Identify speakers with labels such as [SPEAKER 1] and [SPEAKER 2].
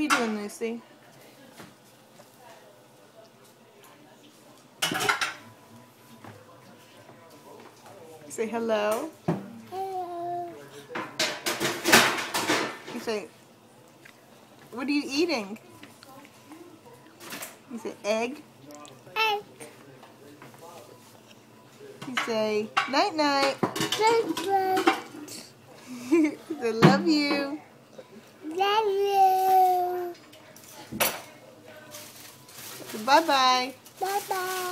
[SPEAKER 1] are you doing, Lucy? Say hello.
[SPEAKER 2] Hello.
[SPEAKER 1] You say, what are you eating? You say egg.
[SPEAKER 2] Egg.
[SPEAKER 1] You say night night.
[SPEAKER 2] You
[SPEAKER 1] say love you.
[SPEAKER 2] Love you.
[SPEAKER 1] Bye bye.
[SPEAKER 2] Bye bye.